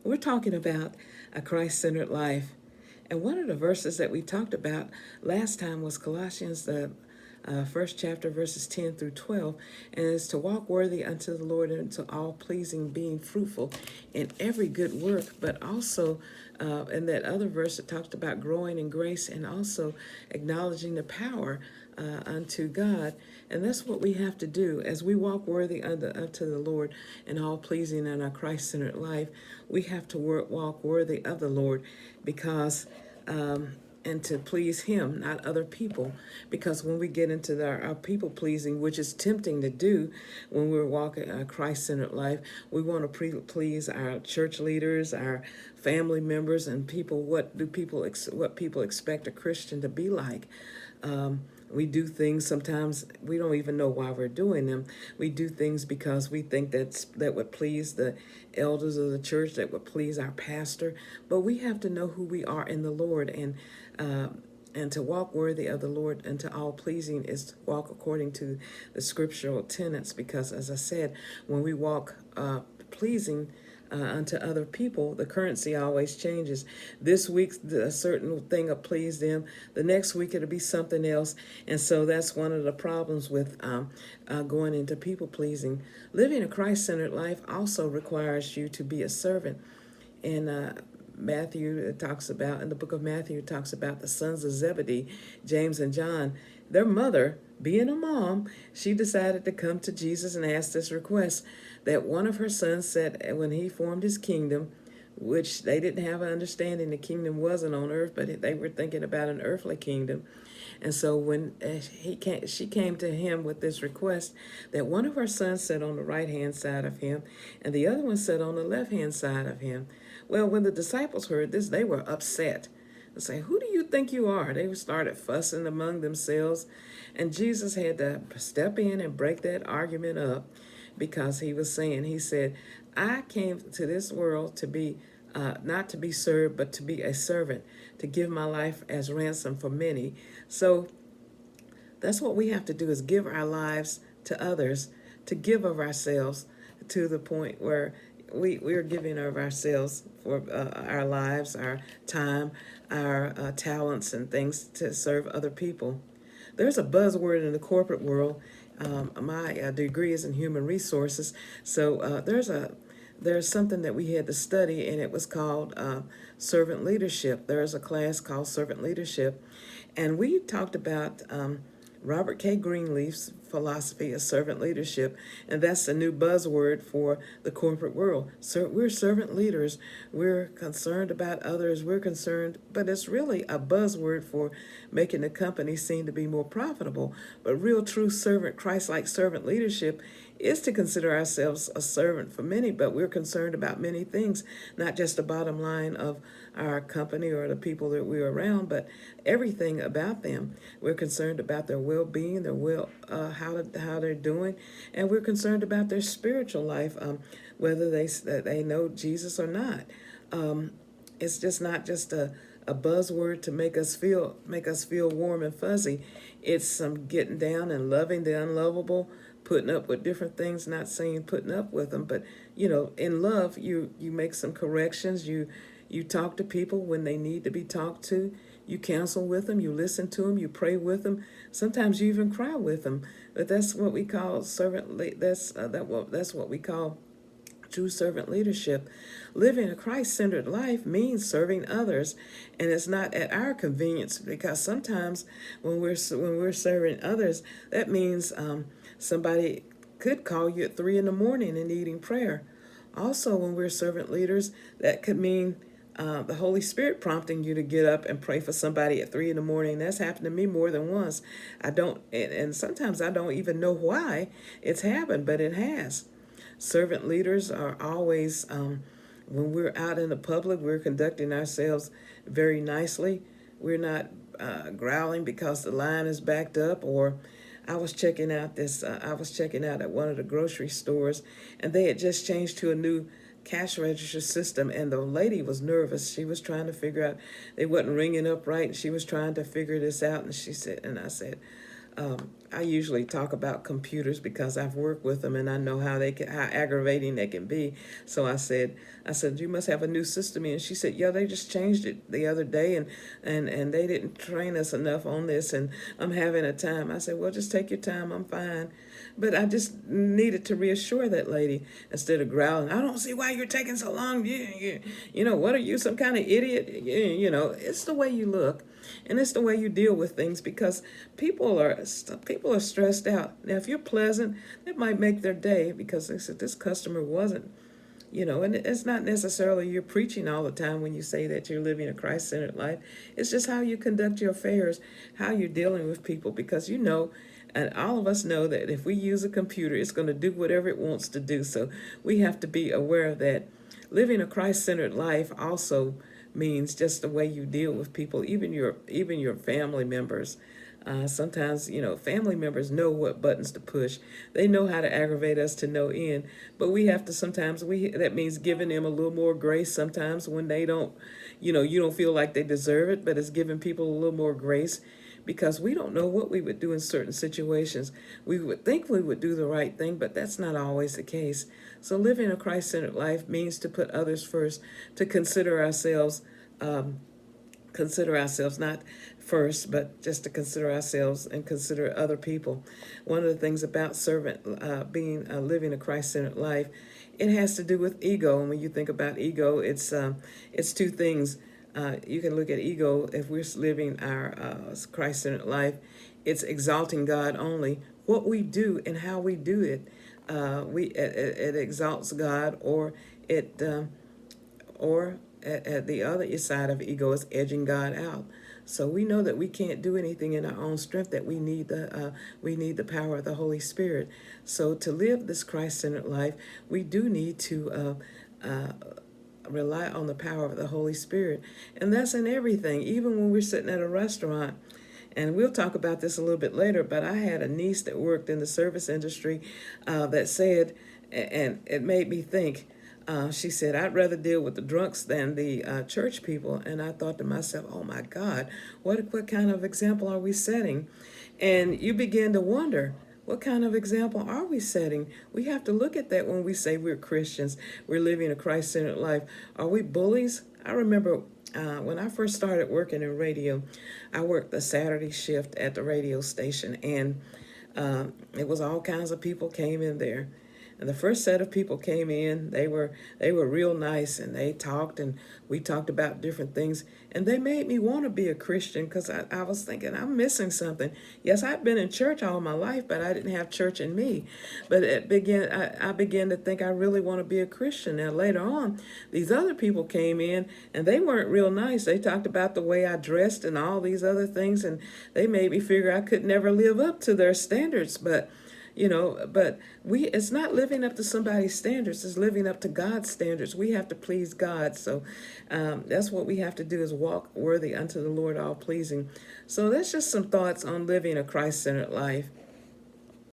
We're talking about a Christ-centered life. And one of the verses that we talked about last time was Colossians, the first chapter, verses 10 through 12, and it's to walk worthy unto the Lord and to all pleasing, being fruitful in every good work, but also in that other verse it talks about growing in grace and also acknowledging the power unto God. And that's what we have to do as we walk worthy unto the Lord and all pleasing in our Christ-centered life. We have to walk worthy of the Lord because and to please him, not other people. Because when we get into our people pleasing, which is tempting to do when we're walking a Christ-centered life, we want to please our church leaders, our family members, and people. What people expect a Christian to be like? We do things sometimes we don't even know why we're doing them. We do things because we think that would please the elders of the church, that would please our pastor. But we have to know who we are in the Lord, and to walk worthy of the Lord and to all pleasing is to walk according to the scriptural tenets. Because, as I said, when we walk pleasing unto other people, the currency always changes. This week, a certain thing will please them. The next week, it'll be something else. And so that's one of the problems with going into people pleasing. Living a Christ-centered life also requires you to be a servant. And Matthew talks about, in the book of Matthew, it talks about the sons of Zebedee, James and John. Their mother, being a mom, she decided to come to Jesus and ask this request that one of her sons said when he formed his kingdom, which they didn't have an understanding the kingdom wasn't on earth, but they were thinking about an earthly kingdom. And so when she came to him with this request that one of her sons sat on the right-hand side of him and the other one sat on the left-hand side of him. Well, when the disciples heard this, they were upset. They say, "Who do you think you are?" They started fussing among themselves. And Jesus had to step in and break that argument up because he said, "I came to this world to be not to be served, but to be a servant, to give my life as ransom for many." So that's what we have to do, is give our lives to others, to give of ourselves to the point where we're giving of ourselves for our lives, our time, our talents and things to serve other people. There's a buzzword in the corporate world. My degree is in human resources, so there's something that we had to study, and it was called servant leadership. There's a class called servant leadership, and we talked about Robert K. Greenleaf's philosophy of servant leadership, and that's the new buzzword for the corporate world. So we're servant leaders. We're concerned about others. We're concerned, but it's really a buzzword for making the company seem to be more profitable. But real, true servant, Christ-like servant leadership is to consider ourselves a servant for many, but we're concerned about many things, not just the bottom line of our company or the people that we're around, but everything about them. We're concerned about their well-being, how they're doing, and we're concerned about their spiritual life, whether they know Jesus or not. It's just not just a buzzword to make us feel warm and fuzzy. It's some getting down and loving the unlovable, putting up with different things, not saying putting up with them, but in love you make some corrections, you talk to people when they need to be talked to, you counsel with them, you listen to them, you pray with them, sometimes you even cry with them. But that's what we call that's what we call true servant leadership. Living a Christ-centered life means serving others, and it's not at our convenience, because sometimes when we're serving others, that means somebody could call you at 3 a.m. and needing prayer. Also, when we're servant leaders, that could mean the Holy Spirit prompting you to get up and pray for somebody at 3 a.m. That's happened to me more than once. And sometimes I don't even know why it's happened, but it has. Servant leaders are always, when we're out in the public, we're conducting ourselves very nicely. We're not growling because the line is backed up. Or I was checking out at one of the grocery stores, and they had just changed to a new cash register system, and the lady was nervous. She was trying to figure out, they wasn't ringing up right, and she was trying to figure this out. And I said, I usually talk about computers because I've worked with them and I know how aggravating they can be. So I said, you must have a new system. And she said, yeah, they just changed it the other day, and they didn't train us enough on this, and I'm having a time. I said, well, just take your time. I'm fine. But I just needed to reassure that lady instead of growling. I don't see why you're taking so long. What are you, some kind of idiot? It's the way you look, and it's the way you deal with things, because people are stressed out. Now, if you're pleasant, it might make their day because they said this customer wasn't. And it's not necessarily you're preaching all the time when you say that you're living a Christ-centered life. It's just how you conduct your affairs, how you're dealing with people, because and all of us know that if we use a computer, it's going to do whatever it wants to do. So we have to be aware of that. Living a Christ-centered life also means just the way you deal with people, even your family members. Sometimes, family members know what buttons to push. They know how to aggravate us to no end. But we have to sometimes, that means giving them a little more grace sometimes when they don't, you don't feel like they deserve it, but it's giving people a little more grace, because we don't know what we would do in certain situations. We would think we would do the right thing, but that's not always the case. So living a Christ-centered life means to put others first, to consider ourselves not first, but just to consider ourselves and consider other people. One of the things about living a Christ-centered life, it has to do with ego. And when you think about ego, it's two things. You can look at ego if we're living our Christ-centered life. It's exalting God only. What we do and how we do it, it exalts God, or at the other side of ego is edging God out. So we know that we can't do anything in our own strength, that we need the power of the Holy Spirit. So to live this Christ-centered life, we do need to rely on the power of the Holy Spirit. And that's in everything, even when we're sitting at a restaurant. And we'll talk about this a little bit later, but I had a niece that worked in the service industry that said, and it made me think, she said, I'd rather deal with the drunks than the church people. And I thought to myself, oh my God, what kind of example are we setting? And you begin to wonder, what kind of example are we setting? We have to look at that when we say we're Christians, we're living a Christ-centered life. Are we bullies? I remember when I first started working in radio, I worked the Saturday shift at the radio station, and it was all kinds of people came in there. And the first set of people came in, they were real nice, and they talked, and we talked about different things. And they made me want to be a Christian, because I was thinking, I'm missing something. Yes, I've been in church all my life, but I didn't have church in me. But I began to think I really want to be a Christian. Now, later on, these other people came in, and they weren't real nice. They talked about the way I dressed and all these other things, and they made me figure I could never live up to their standards. But it's not living up to somebody's standards, it's living up to God's standards. We have to please God. So that's what we have to do, is walk worthy unto the Lord, all pleasing. So that's just some thoughts on living a Christ-centered life.